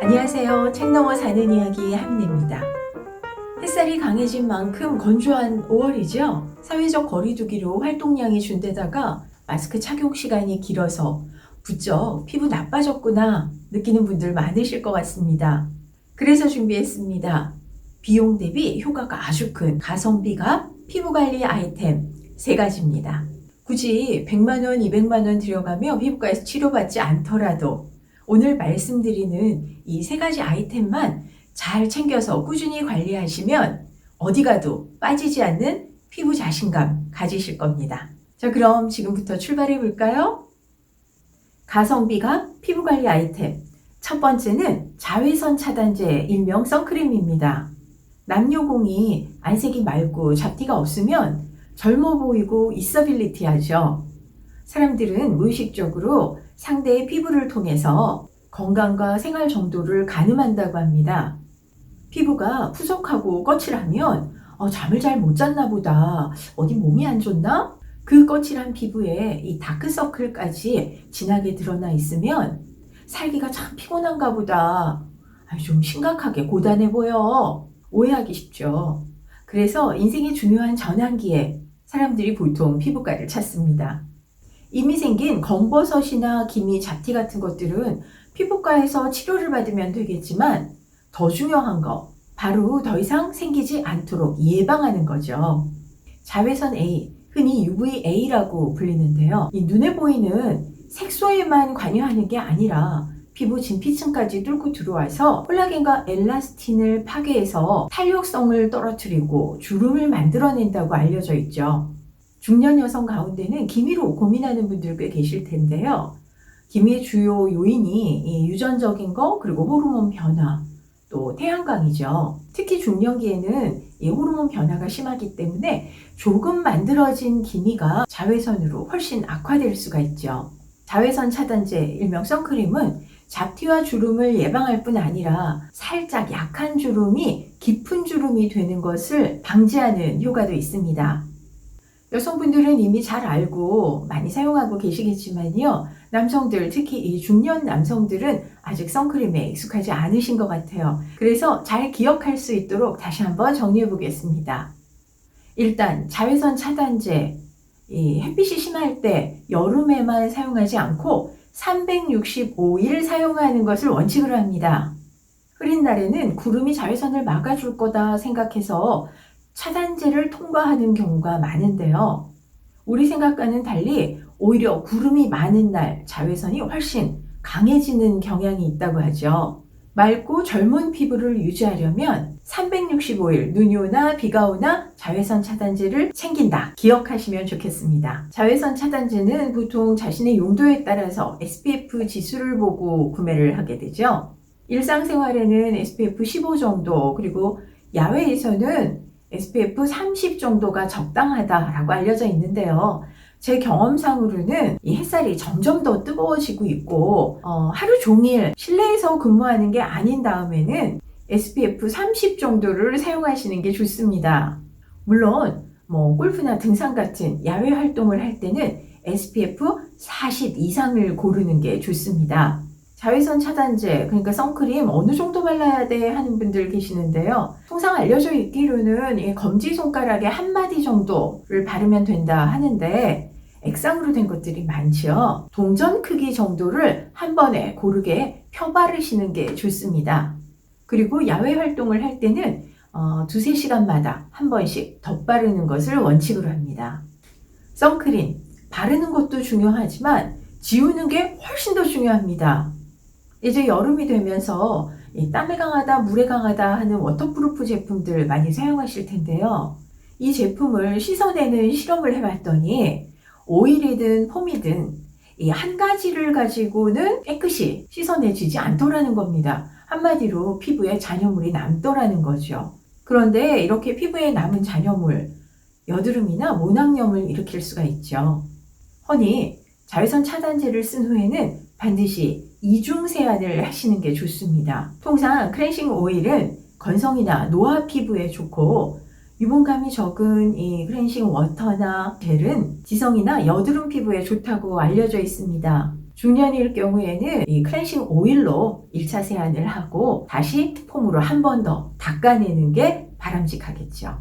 안녕하세요. 책 넘어 사는 이야기 한민입니다. 햇살이 강해진 만큼 건조한 5월이죠. 사회적 거리두기로 활동량이 준데다가 마스크 착용 시간이 길어서 부쩍 피부 나빠졌구나 느끼는 분들 많으실 것 같습니다. 그래서 준비했습니다. 비용 대비 효과가 아주 큰 가성비가 피부관리 아이템 3가지입니다. 굳이 100만원, 200만원 들여가며 피부과에서 치료받지 않더라도 오늘 말씀드리는 이 3가지 아이템만 잘 챙겨서 꾸준히 관리하시면 어디 가도 빠지지 않는 피부 자신감 가지실 겁니다. 자, 그럼 지금부터 출발해 볼까요? 가성비가 피부관리 아이템. 첫 번째는 자외선 차단제 일명 선크림입니다. 남녀공이 안색이 맑고 잡티가 없으면 젊어 보이고 있어빌리티 하죠. 사람들은 무의식적으로 상대의 피부를 통해서 건강과 생활 정도를 가늠한다고 합니다. 피부가 푸석하고 거칠하면 잠을 잘 못 잤나 보다, 어디 몸이 안 좋나? 그 거칠한 피부에 이 다크서클까지 진하게 드러나 있으면 살기가 참 피곤한가 보다, 좀 심각하게 고단해 보여, 오해하기 쉽죠. 그래서 인생의 중요한 전환기에 사람들이 보통 피부과를 찾습니다. 이미 생긴 검버섯이나 기미, 잡티 같은 것들은 피부과에서 치료를 받으면 되겠지만 더 중요한 거, 바로 더 이상 생기지 않도록 예방하는 거죠. 자외선 A, 흔히 UVA라고 불리는데요. 이 눈에 보이는 색소에만 관여하는 게 아니라 피부 진피층까지 뚫고 들어와서 콜라겐과 엘라스틴을 파괴해서 탄력성을 떨어뜨리고 주름을 만들어낸다고 알려져 있죠. 중년 여성 가운데는 기미로 고민하는 분들 꽤 계실 텐데요. 기미의 주요 요인이 유전적인 거, 그리고 호르몬 변화, 또 태양광이죠. 특히 중년기에는 이 호르몬 변화가 심하기 때문에 조금 만들어진 기미가 자외선으로 훨씬 악화될 수가 있죠. 자외선 차단제 일명 선크림은 잡티와 주름을 예방할 뿐 아니라 살짝 약한 주름이 깊은 주름이 되는 것을 방지하는 효과도 있습니다. 여성분들은 이미 잘 알고 많이 사용하고 계시겠지만요. 남성들, 특히 이 중년 남성들은 아직 선크림에 익숙하지 않으신 것 같아요. 그래서 잘 기억할 수 있도록 다시 한번 정리해 보겠습니다. 일단 자외선 차단제, 이 햇빛이 심할 때 여름에만 사용하지 않고 365일 사용하는 것을 원칙으로 합니다. 흐린 날에는 구름이 자외선을 막아줄 거다 생각해서 차단제를 통과하는 경우가 많은데요. 우리 생각과는 달리 오히려 구름이 많은 날 자외선이 훨씬 강해지는 경향이 있다고 하죠. 맑고 젊은 피부를 유지하려면 365일 눈이 오나 비가 오나 자외선 차단제를 챙긴다, 기억하시면 좋겠습니다. 자외선 차단제는 보통 자신의 용도에 따라서 SPF 지수를 보고 구매를 하게 되죠. 일상생활에는 SPF 15 정도, 그리고 야외에서는 SPF 30 정도가 적당하다라고 알려져 있는데요. 제 경험상으로는 이 햇살이 점점 더 뜨거워지고 있고 하루 종일 실내에서 근무하는 게 아닌 다음에는 SPF 30 정도를 사용하시는 게 좋습니다. 물론 골프나 등산 같은 야외 활동을 할 때는 SPF 40 이상을 고르는 게 좋습니다. 자외선 차단제, 그러니까 선크림 어느 정도 발라야 돼 하는 분들 계시는데요. 통상 알려져 있기로는 검지손가락에 한 마디 정도를 바르면 된다 하는데 액상으로 된 것들이 많죠. 동전 크기 정도를 한 번에 고르게 펴 바르시는 게 좋습니다. 그리고 야외 활동을 할 때는 2-3시간마다 한 번씩 덧바르는 것을 원칙으로 합니다. 선크림, 바르는 것도 중요하지만 지우는 게 훨씬 더 중요합니다. 이제 여름이 되면서 땀에 강하다, 물에 강하다 하는 워터프루프 제품들 많이 사용하실 텐데요. 이 제품을 씻어내는 실험을 해봤더니 오일이든 폼이든 이 한 가지를 가지고는 깨끗이 씻어내지지 않더라는 겁니다. 한마디로 피부에 잔여물이 남더라는 거죠. 그런데 이렇게 피부에 남은 잔여물, 여드름이나 모낭염을 일으킬 수가 있죠. 허니 자외선 차단제를 쓴 후에는 반드시 이중 세안을 하시는 게 좋습니다. 통상 클렌싱 오일은 건성이나 노화 피부에 좋고 유분감이 적은 이 클렌싱 워터나 젤은 지성이나 여드름 피부에 좋다고 알려져 있습니다. 중년일 경우에는 이 클렌싱 오일로 1차 세안을 하고 다시 폼으로 한 번 더 닦아내는 게 바람직하겠죠.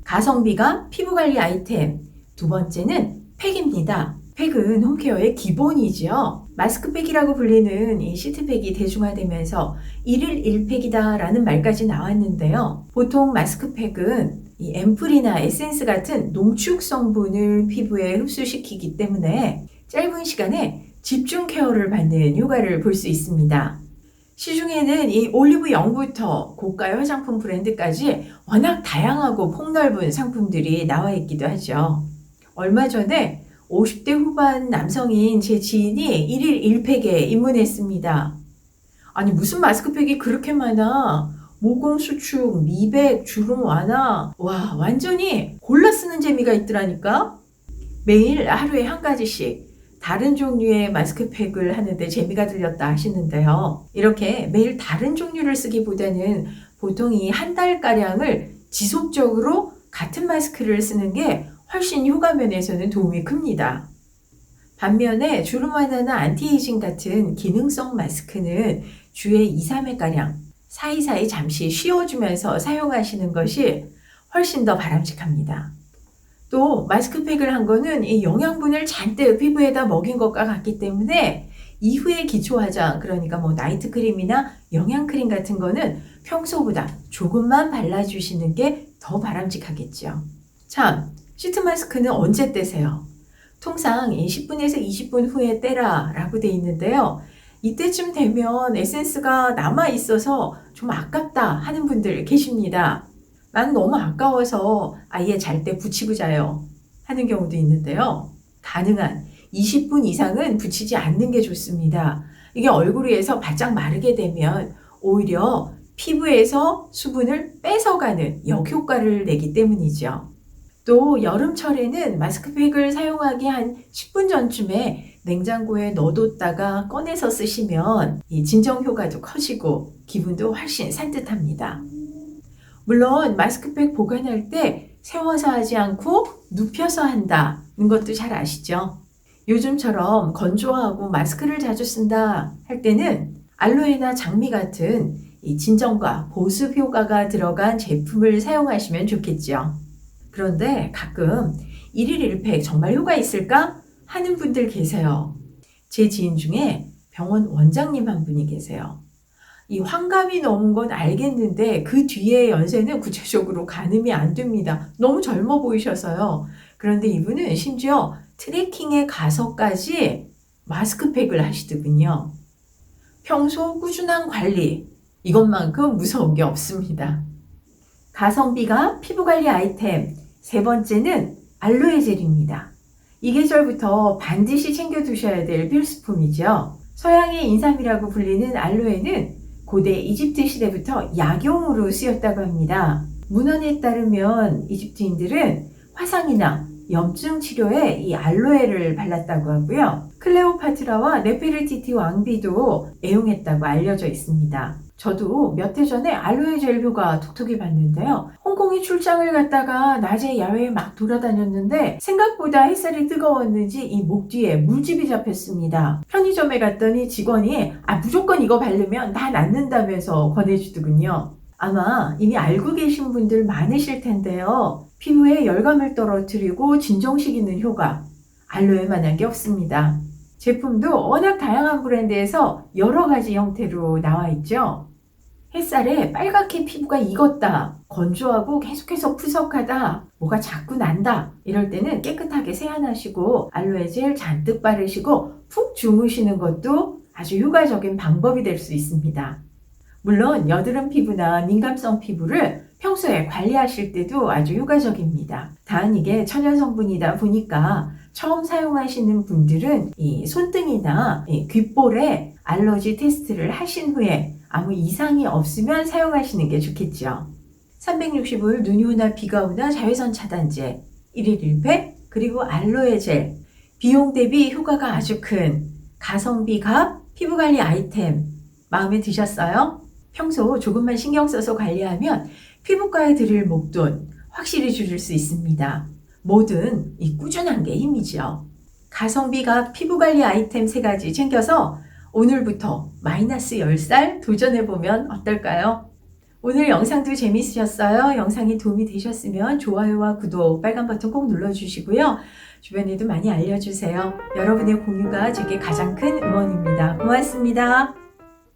가성비가 피부관리 아이템 두 번째는 팩입니다. 팩은 홈케어의 기본이죠. 마스크팩이라고 불리는 이 시트팩이 대중화되면서 1일 1팩이다 라는 말까지 나왔는데요. 보통 마스크팩은 이 앰플이나 에센스 같은 농축 성분을 피부에 흡수시키기 때문에 짧은 시간에 집중 케어를 받는 효과를 볼 수 있습니다. 시중에는 이 올리브 영부터 고가의 화장품 브랜드까지 워낙 다양하고 폭넓은 상품들이 나와 있기도 하죠. 얼마 전에 50대 후반 남성인 제 지인이 1일 1팩에 입문했습니다. 아니 무슨 마스크팩이 그렇게 많아? 모공 수축, 미백, 주름 완화, 와 완전히 골라 쓰는 재미가 있더라니까? 매일 하루에 한 가지씩 다른 종류의 마스크팩을 하는데 재미가 들렸다 하시는데요. 이렇게 매일 다른 종류를 쓰기보다는 보통 이 한 달가량을 지속적으로 같은 마스크를 쓰는 게 훨씬 효과 면에서는 도움이 큽니다. 반면에 주름 완화나 안티에이징 같은 기능성 마스크는 주에 2, 3회가량 사이사이 잠시 쉬어주면서 사용하시는 것이 훨씬 더 바람직합니다. 또 마스크팩을 한 거는 이 영양분을 잔뜩 피부에다 먹인 것과 같기 때문에 이후에 기초 화장, 그러니까 뭐 나이트 크림이나 영양크림 같은 거는 평소보다 조금만 발라주시는 게 더 바람직하겠죠. 참, 시트 마스크는 언제 떼세요? 통상 10분에서 20분 후에 떼라 라고 돼 있는데요. 이때쯤 되면 에센스가 남아 있어서 좀 아깝다 하는 분들 계십니다. 나는 너무 아까워서 아예 잘 때 붙이고 자요 하는 경우도 있는데요. 가능한 20분 이상은 붙이지 않는 게 좋습니다. 이게 얼굴 위에서 바짝 마르게 되면 오히려 피부에서 수분을 뺏어가는 역효과를 내기 때문이죠. 또 여름철에는 마스크팩을 사용하기 한 10분 전쯤에 냉장고에 넣어뒀다가 꺼내서 쓰시면 이 진정 효과도 커지고 기분도 훨씬 산뜻합니다. 물론 마스크팩 보관할 때 세워서 하지 않고 눕혀서 한다는 것도 잘 아시죠? 요즘처럼 건조하고 마스크를 자주 쓴다 할 때는 알로에나 장미 같은 이 진정과 보습 효과가 들어간 제품을 사용하시면 좋겠죠. 그런데 가끔 1일 1팩 정말 효과 있을까 하는 분들 계세요. 제 지인 중에 병원 원장님 한 분이 계세요. 이 환갑이 넘은 건 알겠는데 그 뒤에 연세는 구체적으로 가늠이 안 됩니다. 너무 젊어 보이셔서요. 그런데 이분은 심지어 트레킹에 가서까지 마스크팩을 하시더군요. 평소 꾸준한 관리, 이것만큼 무서운 게 없습니다. 가성비가 피부관리 아이템 세 번째는 알로에 젤입니다. 이 계절부터 반드시 챙겨두셔야 될 필수품이죠. 서양의 인삼이라고 불리는 알로에는 고대 이집트 시대부터 약용으로 쓰였다고 합니다. 문헌에 따르면 이집트인들은 화상이나 염증 치료에 이 알로에를 발랐다고 하고요. 클레오파트라와 네페르티티 왕비도 애용했다고 알려져 있습니다. 저도 몇 해 전에 알로에 젤 효과 톡톡히 봤는데요. 홍콩에 출장을 갔다가 낮에 야외에 막 돌아다녔는데 생각보다 햇살이 뜨거웠는지 이 목 뒤에 물집이 잡혔습니다. 편의점에 갔더니 직원이 무조건 이거 바르면 다 낫는다면서 권해주더군요. 아마 이미 알고 계신 분들 많으실 텐데요. 피부에 열감을 떨어뜨리고 진정시키는 효과, 알로에만한 게 없습니다. 제품도 워낙 다양한 브랜드에서 여러 가지 형태로 나와 있죠. 햇살에 빨갛게 피부가 익었다, 건조하고 계속해서 푸석하다, 뭐가 자꾸 난다 이럴 때는 깨끗하게 세안하시고 알로에 젤 잔뜩 바르시고 푹 주무시는 것도 아주 효과적인 방법이 될 수 있습니다. 물론 여드름 피부나 민감성 피부를 평소에 관리하실 때도 아주 효과적입니다. 단 이게 천연 성분이다 보니까 처음 사용하시는 분들은 이 손등이나 이 귓볼에 알러지 테스트를 하신 후에 아무 이상이 없으면 사용하시는 게 좋겠죠. 360일 눈이 오나 비가 오나 자외선 차단제, 1일 1팩, 그리고 알로에 젤, 비용 대비 효과가 아주 큰 가성비 갑 피부관리 아이템 마음에 드셨어요? 평소 조금만 신경 써서 관리하면 피부과에 들일 목돈 확실히 줄일 수 있습니다. 뭐든 이 꾸준한 게 힘이죠. 가성비가 피부관리 아이템 3가지 챙겨서 오늘부터 마이너스 10살 도전해보면 어떨까요? 오늘 영상도 재밌으셨어요? 영상이 도움이 되셨으면 좋아요와 구독, 빨간 버튼 꼭 눌러주시고요. 주변에도 많이 알려주세요. 여러분의 공유가 제게 가장 큰 응원입니다. 고맙습니다.